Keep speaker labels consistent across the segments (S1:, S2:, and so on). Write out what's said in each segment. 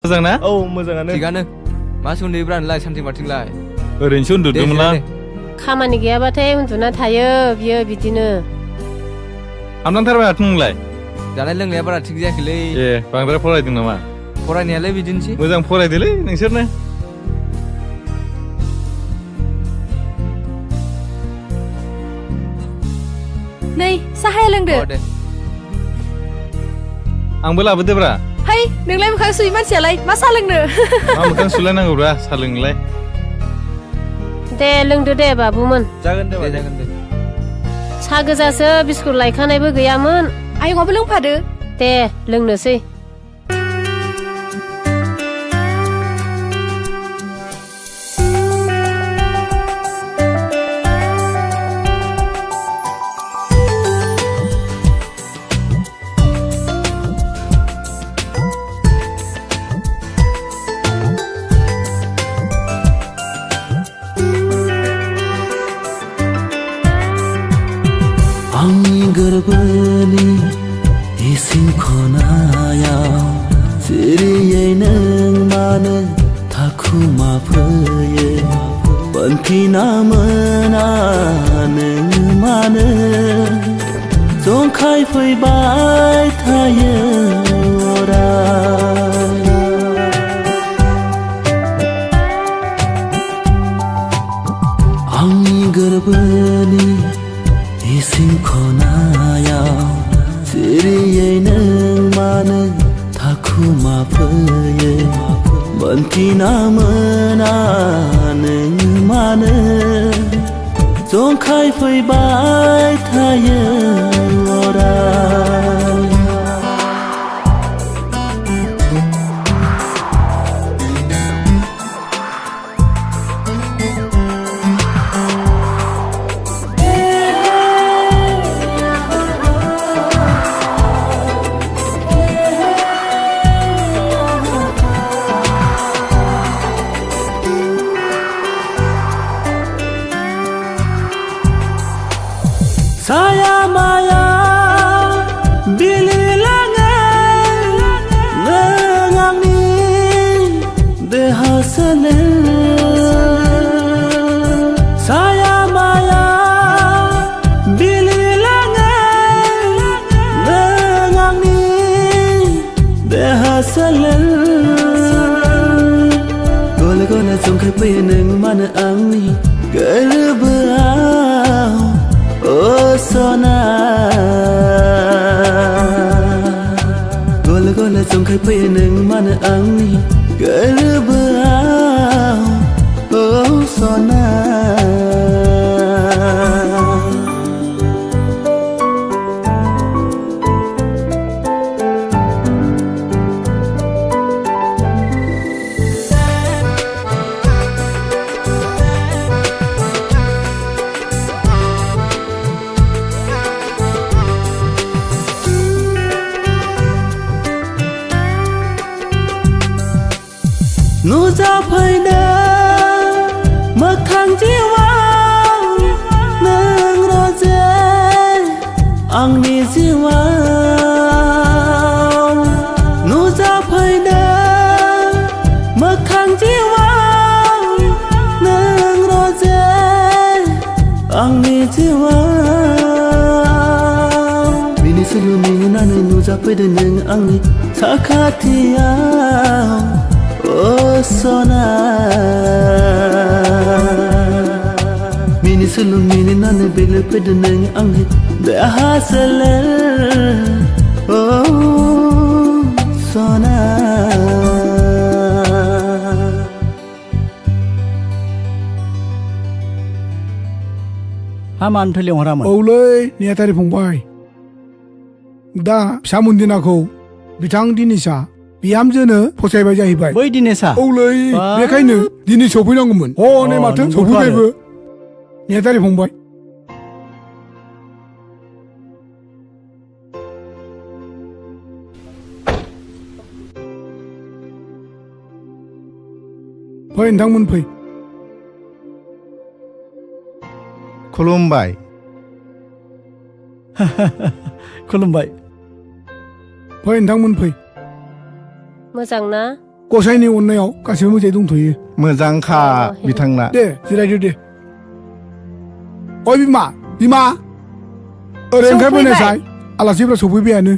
S1: मोजां ना?
S2: औ मोजाङानो
S3: थिगानो मा उन्दुयोब्रा नोंलाय सानथिं माथिंलाय
S1: ओरैनोसो उन्दुदोंमोनलां
S4: खामानि गैयाबाथाय उन्दुना थायो बियो बिदिनो
S1: हामनांथारबाय माथो नोंलाय
S3: जानाय लोंनाया बारा थिग जायाखैलै
S1: ए बांद्राय फरायदों नामा
S3: फरायनायालाय बिदिनोसै
S1: मोजां फरायदोलै नोंसोरनो
S5: नै साहाया लोंदो
S3: दे
S1: आंबो लाबोदोब्रा
S5: हाय नोंलाय मोखां सुयै मानसियालाय मा साहा लोंनो
S1: मा मोखां सुलायनांगौब्रा साहा लोंनोलाय
S4: दे लोंदो दे बाबुमोन
S2: जागोन दे
S3: जागोन दे
S4: साहा गोजासो बिस्कुट लायखानायबो गैयामोन
S5: आयंआबो लोंफादो
S4: दे लोंनोसै
S6: आंनि गोरबोनि इसिं खनायाव सिरियै नों मानो थाखुमा फैयो मोनफिना मोना नों मानो जंखाय फैबाय थायो अराय आंनि गोरबोनि इसिं खनायाव सिरियै नों मानो थाखुमा फैयो मोनफिना मोना नों मानो जंखाय फैबाय थायो अराय साया माया बिलिलाङो नों आंनि देहा सोलेर साया माया बिलिलाङो नों आंनि देहा सोलेर गले गले जंखाय फैयो नों मानो आंनि गोरबोआव सना गले गले जंखाय फैयो नों मानो आंनि गोरबोआव सना नुजाफैदो मोखां जिउआव नों रजे आंनि जिउआव नुजाफैदो मोखां जिउआव नों रजे आंनि जिउआव बिनि सोलो मिनिनानै नुजाफैदो नों आंनि साखाथियाव सना मिनि सोलों मिनिनानै बेलो फैदो नों आंनि देहा सोलेर सना
S7: हामानिफ्राय लेंहरामोन
S8: औलै नेहाथारि फंबाय दा फिसा मन्दिनाखौ बिथां दिनेशा बिहामजोनो फसायबाय जाहैबाय
S7: बै दिनेशा
S8: औलै बेखायनो दिनै सफैनांगौमोन हनै माथो
S7: नंगौथ'
S8: सफैबायबो नेहाथारि फंबाय फै नोंथांमोन फै
S9: खुलुमबाय
S7: खुलुमबाय
S8: फै नोंथांमोन फै
S4: मोजां ना
S8: गसाइनि अननायाव गासिबो मोजाङै दंथ'यो
S2: मोजांखा बिथांना
S8: दे जिरायदो दे ओइ बिमा बिमा ओरै ओंखारबोनायसाय आलासिफ्रा सफैबायानो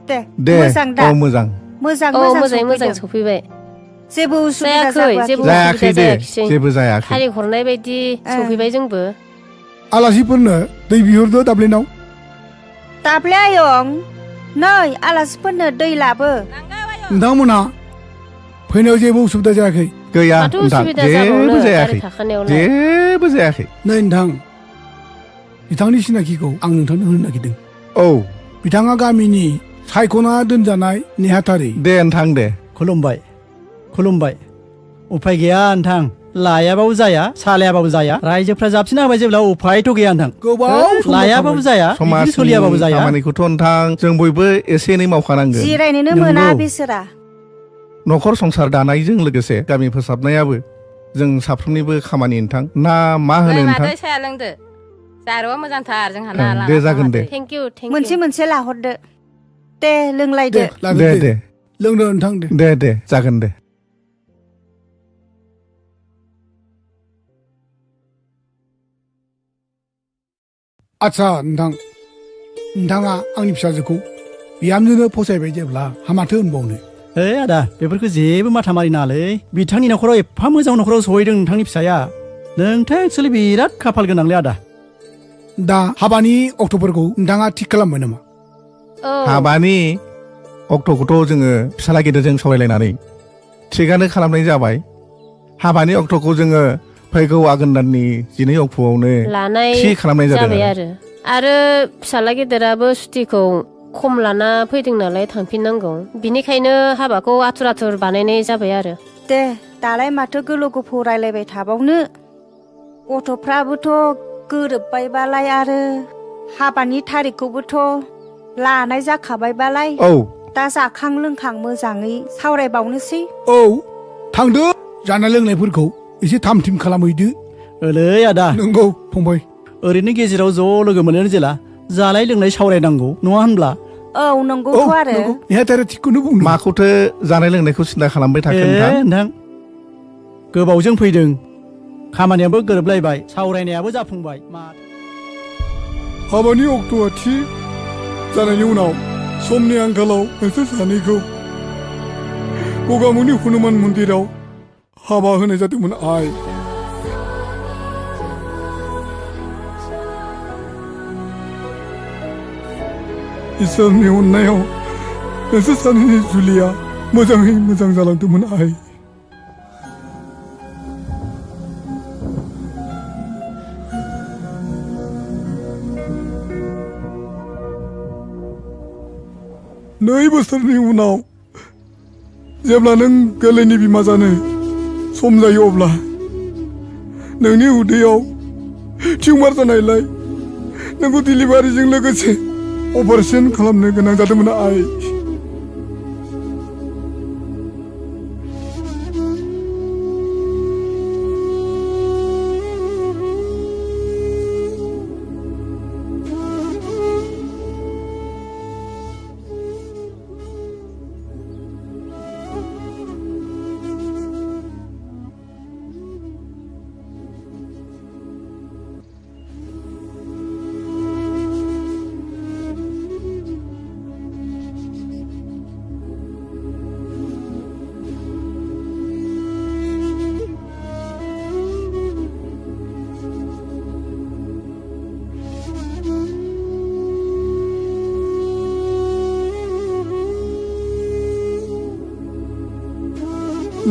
S2: दे
S5: मोजां दा
S2: औ मोजां
S5: मोजां
S4: औ
S5: मोजां
S4: मोजाङै सफैबाय
S5: जेबो उसुबिदा
S2: जायाखै दे जेबो जायाखै
S4: थारिख हरनाय बायदि सफैबाय जोंबो
S8: आलासिफोरनो दै बिहरदो दाब्लिनाव
S5: दाब्ले आयं नै आलासिफोरनो दै लाबो
S8: नोंथांमोनहा फैनायाव जेबो उसुबिदा जायाखै
S2: गैया
S4: माथो
S2: नोंथां
S4: उसुबिदा
S2: जेबो
S4: जाबावनो
S2: जायाखै
S4: गारि थाखानायावलाय
S2: जेबो जायाखै
S8: नै नोंथां बिथांनि सिनाखिखौ आं नोंथांनो होनो नागिरदों
S2: औ
S8: बिथाङा गामिनि सायख'ना दोनजानाय नेहाथारि
S2: दे नोंथां दे
S7: खुलुमबाय उफाय गैया नोंथां लायाबाबो जाया सालायाबाबो जाया रायजोफ्रा जाबसिना होबाय जेब्ला उफायथ' गैया नोंथां
S8: गोबाव
S7: लायाबाबो जाया बिदि
S2: समाजनि
S7: सोलियाबाबो जाया
S2: खामानिखौथ' नोंथां जों बयबो एसे एनै मावखानांगोन
S5: जिरायनोनो
S2: नंगौ।
S5: मोना बिसोरा
S2: न'खर संसार दानायजों लोगोसे गामि फोसाबनायाबो जों साफ्रोमनिबो खामानि नोंथां ना मा होनो नोंथां
S9: साया लोंदो जारौआ मोजांथार जोंहा ना
S2: दे जागोन दे
S4: थेंक इउ
S5: मोनसे लाहरदो दे लोंलायदो
S2: दे
S8: लोंदो नोंथां
S2: दे जागोन दे
S8: आच्छा नोंथाङा आंनि फिसाजोखौ बिहामजोनो फसायबाय जेब्ला हामाथो होनबावनो
S7: ओइ आदा बेफोरखौ जेबो माथा मारि नाङालै बिथांनि न'खराव एफा मोजां न'खराव सहैदों नोंथांनि फिसाया नोंथां एक्सुवेलि बिराद खाफाल गोनांलै आदा
S8: दा हाबानि अक्ट'फोरखौ नोंथाङा थिग खालामबाय नामा
S2: हाबानि अक्ट'खौथ' जोङो फिसाला गेदेरजों सावरायलायनानै थिगानो खालामनाय जाबाय हाबानि अक्ट'खौ जोङो फैगौ आघोन दाननि 12 अक्ट'आवनो थि खालामनाय जाबाय
S4: आरो फिसाला गेदेराबो सुटिखौ खम लाना फैदों नालाय थांफिननांगौ बिनिखायनो हाबाखौ आथुर बानायनाय जाबाय आरो
S5: दे दालाय माथो गोलो गोफौ रायलायबाय थाबावनो गथ'फ्राबोथ' गोरोबबायबालाय आरो हाबानि थारिखखौबोथ' लानाय जाखाबायबालाय
S2: औ
S5: दा जाखां लोंखां मोजाङै सावरायबावनोसै
S8: औ थांदो जानाय लोंनायफोरखौ एसे थाम थिम खालामहैदो
S7: ओलै आदा
S8: नंगौ फंबाय
S7: ओरैनो गेजेराव ज' लोगो मोनो जेला जानाय लोंनाय सावरायनांगौ नङा होनब्ला
S5: औ नंगौथ' आरो
S8: नेहाथारि थिगखौनो बुंदों
S2: माखौथो जानाय लोंनायखौ सिन्था खालामबाय थाखो
S7: नोंथां गोबावजों फैदों खामानियाबो गोरोबलायबाय सावरायनायाबो जाफुंबाय
S8: हाबानि अक्ट'आ थि जानायनि उनाव समनि आंखालाव नोंसोर सानैखौ गगामुनि हनुमान मन्दिराव हाबा होनाय जादोंमोन आइ इसोरनि अननायाव नोंसोर सानैनि जुलिया मोजाङै मोजां जालांदोंमोन आइ नै बोसोरनि उनाव जेब्ला नों गोरलैनि बिमा जानो सम जायो अब्ला नोंनि उदैयाव टिउमार जानायलाय नोंखौ डिलिभारिजों लोगोसे अपारेशन खालामनो गोनां जादोंमोन आइ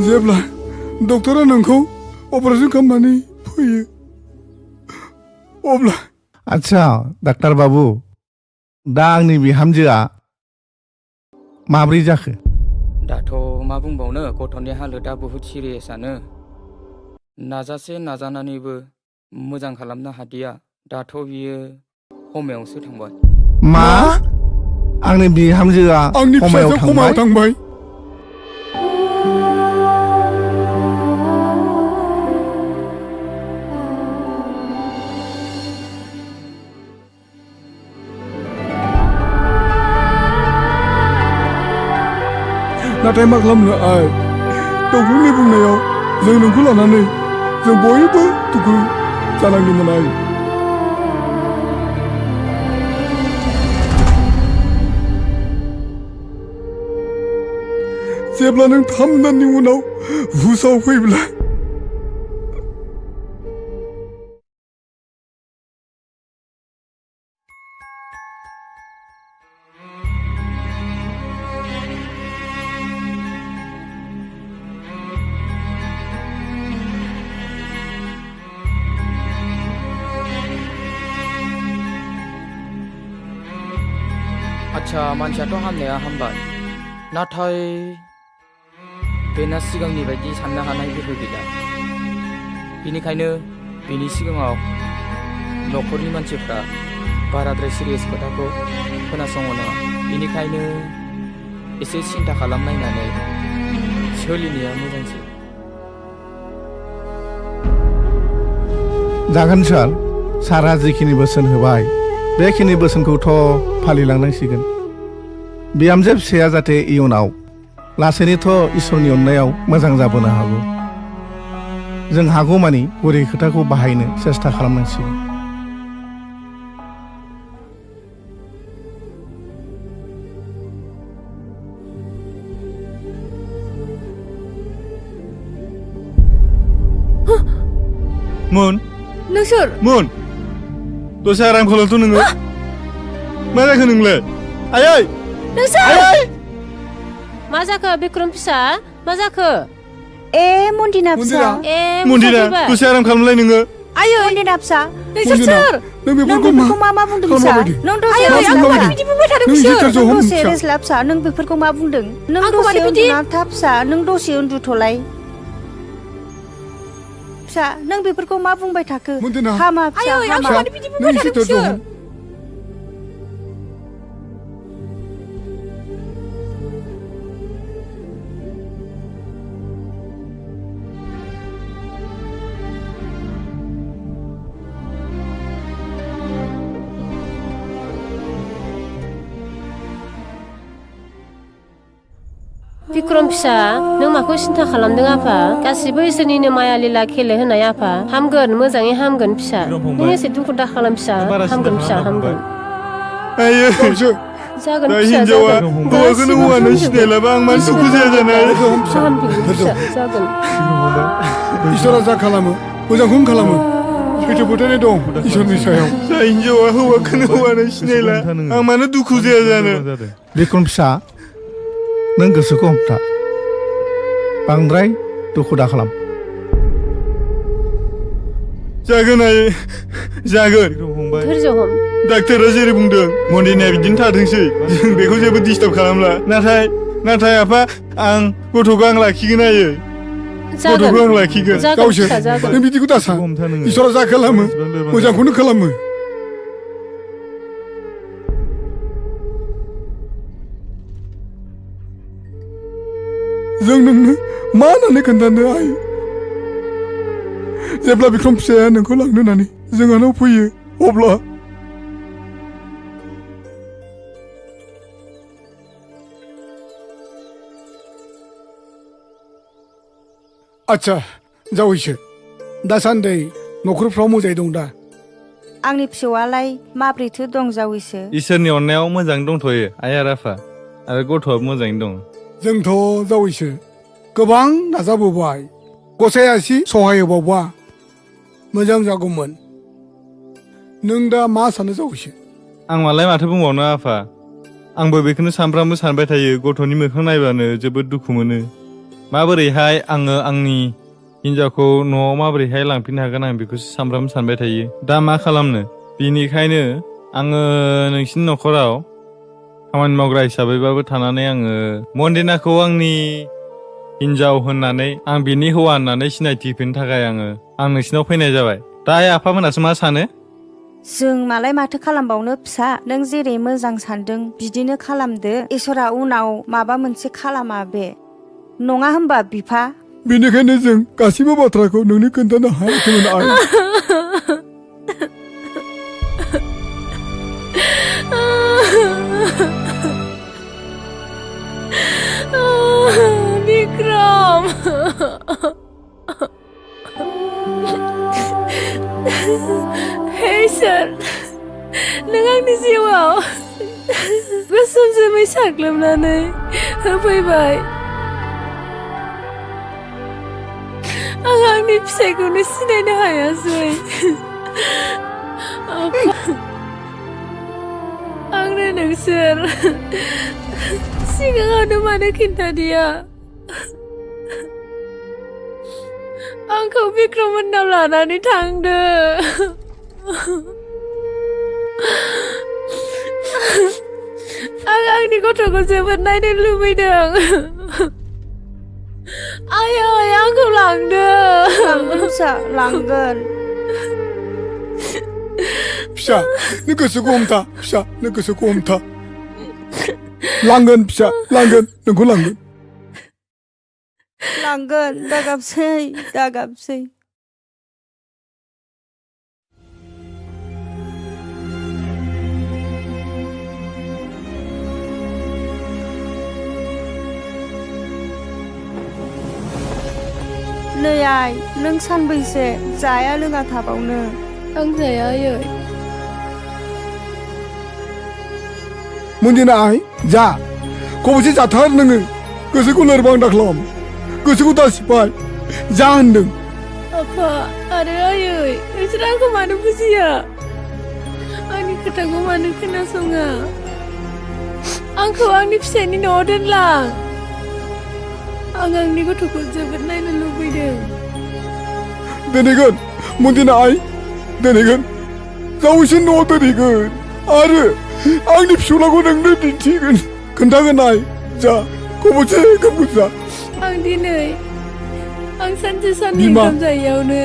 S8: जेब्ला डक्टरा नोंखौ अपारेशन खालामनानै फैयो अब्ला
S2: आच्छा डाक्टार बाबु दा आंनि बिहामजोआ माब्रै जाखो
S10: दाथ' मा बुंबावनो गथ'नि हालोदा बुहुत सिरियासआनो नाजासे नाजानानैबो मोजां खालामनो हादिया दाथ' बियो कमायावसो थांबाय
S2: मा आंनि बिहामजोआ
S8: आंनि फिसाजोआ कमायाव थांबाय नाथाय मा खालामनो आइ डक्टरनि बुंनायाव जों नोंखौ लानानै जों बयबो दुखु जानांदोंमोन आइ जेब्ला नों 3 दाननि उनाव हुसाव फैब्ला
S10: आच्छा मानसियाथ' हामनाया हामबाय नाथाय बेना सिगांनि बायदि साननो हानाय गोहो गैला बेनिखायनो बेनि सिगाङाव न'खरनि मानसिफ्रा बाराद्राय सिरियास खोथाखौ खोनासङो नङा बेनिखायनो एसे सिन्था खालामनायनानै सोलिनाया मोजांसै
S2: जागोन सारा जिखिनि बोसोन होबाय बेखिनि बोसोनखौथ' फालिलांनांसिगोन बिहामजो फिसाया जाहाथे इयुनाव लासैनोथ' इसोरनि अननायाव मोजां जाबोनो हागौ जों हागौमानि गुरै खोथाखौ बाहायनो सेस्था खालामनांसिगोन
S1: मुन
S9: नोंसोर
S1: मुन दसे आराम खालामथ' नोङो मा जाखो नोंलाय आयै
S9: नोंसोर
S1: आयै
S4: मा जाखो बिक्रम फिसा मा जाखो
S5: ए मन्दिना फिसा
S4: ए
S1: मन्दिरा दसे आराम खालामलाय नोङो
S5: आयै मन्दिना फिसा
S9: नोंसोर सोर
S8: नों
S5: नों
S8: बेफोरखौ
S5: बेफोरखौ मा बुंदों फिसा नों दसे
S9: बिदि बुंबाय थादों
S8: नों
S9: बिसोर
S8: जिथु जहम
S5: दसे
S8: फिसा
S5: रेस्ट ला फिसा नों बेफोरखौ मा बुंदों नों
S9: आंखौ
S5: दसे
S9: मानो बिदि
S5: उन्दुना था फिसा नों दसे उन्दुथ'लाय फिसा नों बेफोरखौ मा बुंबाय थाखो
S8: मन्दिना
S5: हामा फिसा
S9: आयै आंखौ
S5: हामा
S9: मानो बिदि बुंबाय
S8: नों
S9: थादों
S8: जिथु
S9: बिसोर
S8: जहम
S4: बिक्रम फिसा नों माखौ सिन्था खालामदों आफा गासिबो इसोरनिनो माया लीला खेले होनाय आफा हामगोन मोजाङै हामगोन फिसा नों एसे दुखु दा खालाम फिसा हामगोन फिसा हामगोन
S1: आयै
S4: जागोन
S1: दा
S4: फिसा
S1: हिनजावा
S4: जागोन
S1: हौवाखौनो हौवानो सिनायलाबा आं मानो दुखु जाया जानाय
S4: हामफिनगोन फिसा जागोन
S8: इसोरा जा खालामो मोजांखौनो खालामो सैथो फोथायनाय दं इसोरनि सायाव
S1: जा हिनजावा हौवाखौनो हौवानो सिनायला आं मानो दुखु जाया जानो
S2: बिक्रम फिसा नों गोसोखौ हमथा बांद्राय दुखु दा खालाम
S1: जागोन आयै जागोन
S4: धैर्य हम
S1: डाक्टारा जेरै बुंदों मन्दिरनिया बिदिनो थाथोंसै जों बेखौ जेबो डिस्टार्ब खालामला नाथाय आफा आं गथ'खौ आं लाखिगोन आयै गथ'खौ आं लाखिगोन
S8: गावसोर नों बिदिखौ दासा इसोरा जा खालामो मोजांखौनो खालामो जों नोंनो मा होननानै खोन्थानो आइ जेब्ला बिक्रम फिसाया नोंखौ लांनो होननानै जोंहानाव फैयो अब्ला आच्छा जावैसो दासान्दि न'खरफ्राव मोजाङै दं दा
S5: आंनि फिसौआलाय माब्रैथो दं जावैसो
S1: इसोरनि अननायाव मोजाङै दंथ'यो आइ आरो आफा आरो गथ'आबो मोजाङैनो दं
S8: जोंथ' जावैसो गोबां नाजाबोबाय गसाइया एसे सहाय होबावबा मोजां जागौमोन नों दा मा सानो जावैसो
S1: आं मालाय माथो बुंबावनो आफा आंबो बेखौनो सानफ्रामबो सानबाय थायो गथ'नि मोखां नायबानो जोबोद दुखु मोनो माबोरैहाय आङो आंनि हिनजावखौ न'आव माबोरैहाय लांफिननो हागोन आं बेखौसो सानफ्रामबो सानबाय थायो दा मा खालामनो बिनिखायनो आङो नोंसिनि न'खराव खामानि मावग्रा हिसाबैबाबो थानानै आङो मन्दिनाखौ आंनि हिनजाव होननानै आं बिनि हौवा होननानै सिनायथि होफिननो थाखाय आं नोंसिनाव फैनाय जाबाय दा आइ आफामोनासो मा सानो
S5: जों मालाय माथो खालामबावनो फिसा नों जेरै मोजां सानदों बिदिनो खालामदो इसोरा उनाव माबा मोनसे खालामा बे नङा होमबा बिफा
S8: बेनिखायनो जों गासैबो बाथ्राखौ नोंनो खोन्थानो हायाखैमोन आइ
S9: बिक्रम समजोमै साग्लोबनानै होफैबाय आं आंनि फिसायखौनो सिनायनो हायासै आंनो नोंसोर सिगाङावनो मानो खिन्थादिया आंखौ बिक्रम मोननाव लानानै थांदो आं आंनि गथ'खौ जोबोद नायनो लुबैदों आयै आंखौ लांदो
S5: फिसा लांगोन
S8: फिसा नों गोसोखौ हमथा फिसा नों गोसोखौ हमथा लांगोन फिसा लांगोन नोंखौ लांगोन
S5: लांगोन दागाबसै नै आइ नों सानबैसे जाया लोङा थाबावनो
S9: आं जाया आयै
S8: मुन्दिना आइ जा खबसे जाथार नोङो गोसोखौ लोरबां दाख्लाम गोसोखौ दासिबाय जा होनदों
S9: आफा आरो आयै नोंसोर आंखौ मानो बुजिया आंनि खोथाखौ मानो खोनासङा आंखौ आंनि फिसायनि न'आव दोनलां आं आंनि गथ'खौ जोबोद नायनो लुबैदों
S8: दोनहैगोन मुन्दिना आइ दोनहैगोन जावैसो न'आव दोनहैगोन आरो आंनि फिसौलाखौ नोंनो दिन्थिगोन खोन्थागोन आइ जा खबसे जा
S9: आं दिनै आं सानसे साननै ओंखाम जायैयावनो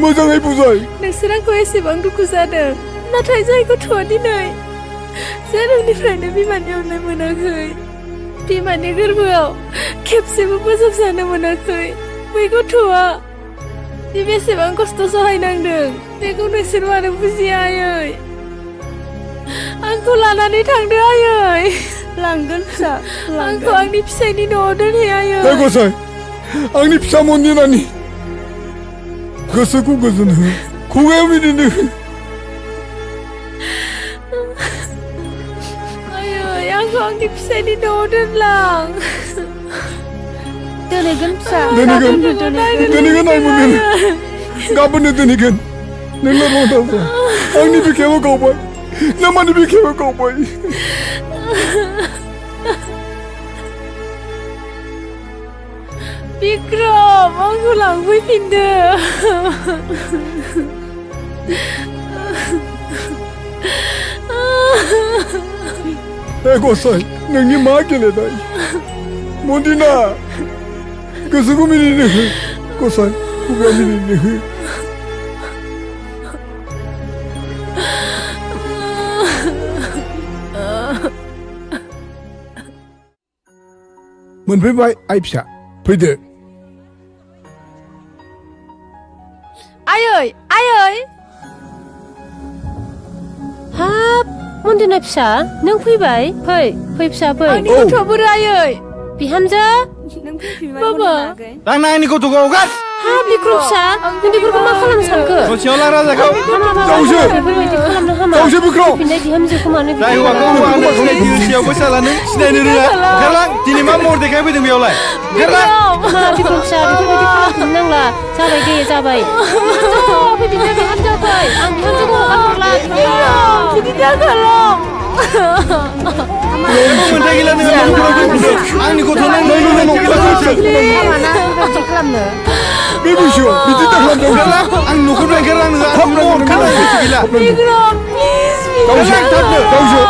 S8: मोजाङै बुजाय
S9: नोंसोर आंखौ एसेबां दुखु जादों नाथाय जाय गथ'आ दिनै जोनोमनिफ्रायनो बिमानि अननाय मोनाखै बिमानि गोरबोआव खेबसेबो बोजबजानो मोनाखै बै गथ'आ बेसेबां खस्थ' सहायनांदों बेखौ नोंसोर मानो बुजिया आयै आंखौ लानानै थांदो आयै
S5: लांगोन फिसा
S9: आंखौ आंनि फिसायनि न'आव दोनहै आयै
S8: गसाय आंनि फिसा मन्दिरानि गोसोखौ गोजोन हो खुगायाव बिदिनो
S9: आयै आंखौ आंनि फिसायनि न'आव दोनलां
S5: दोनहैगोन फिसा
S8: दोनहैगोन आइ मन्दिर गाबोननो दोनहैगोन नों लोरबां दाजा आंनि बिखायाबो गावबाय नामानि बिखायाबो गावबाय
S9: बिक्रम आंखौ लांफैफिनदो
S8: गसाय नोंनि मा गेलेनाय मन्दिना गोसोखौ मिनिनो हो गसाय खुगायाव मिनिनो हो मोनफैबाय आइ फिसा फैदो
S9: आयै
S4: हाब मन्दिना फिसा नों फैबाय फै फिसा फै
S9: आंनि गथ'आ बोरो आयै
S4: बिहामजो
S5: नों फैफिनबाय
S9: बाबा
S1: लांना आंनि गथ'खौ हगार
S4: हाब बिक्रम फिसा नों बेफोरखौ मा खालामनो सानखो
S1: दसेयाव ला राजाखौ
S8: जावसो
S4: बेफोरबायदि खालामनो हामा
S8: जावसो बिक्रम
S4: फैफिननाय बिहामजोखौ मानो
S1: जाय हौवाखौ हौवा होनना सिनायथि होसेयावबो सालानो सिनायनो रोङा ओंखारलां दिनै मा महर देखायफैदों बेयावलाय ओंखारलां
S4: मा बिक्रम फिसा बेफोरबायदि खालामफिननो नांला जाबाय दे जाबाय फैफिनदो बिहामजो फै आं बिहामजोखौ हगारहरला
S9: बिदि दाखालाम
S1: मोनथाय गैला नोङो आंनि गथ'नो
S5: खालामनो
S8: बे बैसोआव बिदि दाखालामदों
S1: ओंखारलां आं न'खरनिफ्राय ओंखारलां नोङो गोसो गैला
S9: बिक्रम प्लिज
S8: जावसो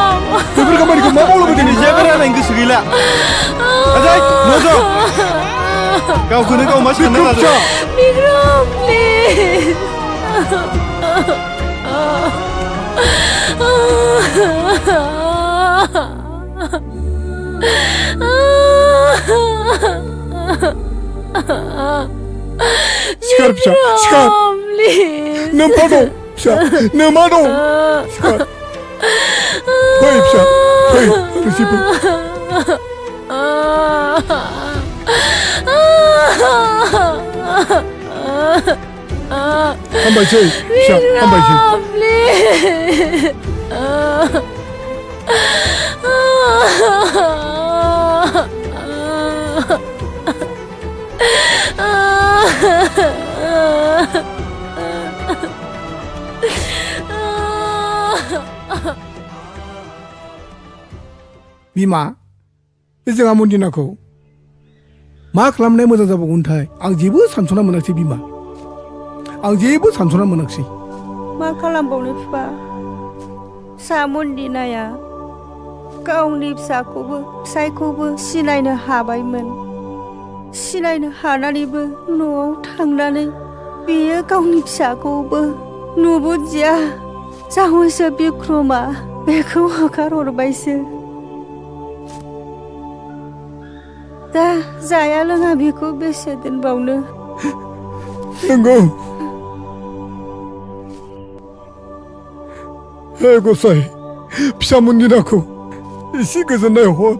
S8: बेफोर खामानिखौ मा मावलांबाय
S1: दिनै जेबो रायलायनो गोसो गैला आजाय न'ज' गावखौनो गाव मा सानना लादों
S9: बिक्रम प्लिज
S8: सिखार फिसा सिखार नों मा दं फिसा नों मा दं सिखार फै फिसा फै रुसि फै हामबायसै फिसा हामबायसै बिमा जोंहा मन्दिनाखौ मा खालामनाया मोजां जाबावगोनथाय आं जेबो सानस'ना मोनाखिसै बिमा आं जेबो सानस'ना मोनाखिसै
S5: मा खालामबावनो बिफा फिसा मन्दिनाया गावनि फिसायखौबो सिनायनो हाबायमोन सिनायनो हानानैबो न'आव थांनानै बेयो गावनि फिसाखौबो नुबोदिया जावैसो बिक्रमा बेखौ होखारहरबायसो दा जाया लोङा बेखौ बेसे दोनबावनो
S8: नंगौ हे गसाइ फिसा मन्दिराखौ एसे गोजोननाय हर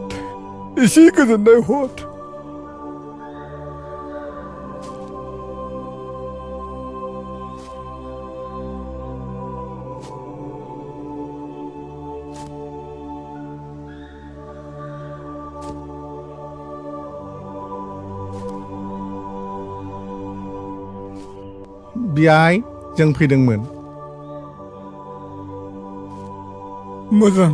S2: बेहाय जों फैदोंमोन
S8: मोजां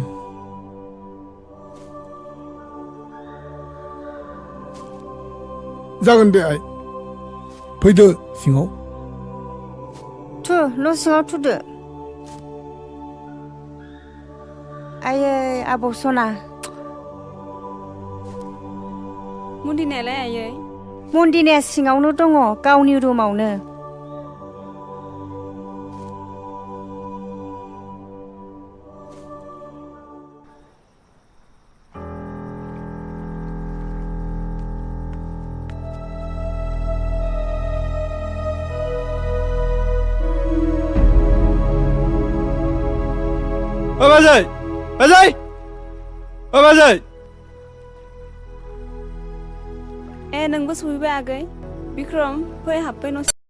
S8: जागोन दे आइ फैदो सिङाव
S5: न' सिङाव थुदो आयै आबौ सना
S9: मन्दिनायालाय आयै
S5: मन्दिनाया सिङावनो दङ गावनि रुमावनो
S1: बाजै
S9: नोंबो सहैबाय आगै बिक्रम फै हाबफै न'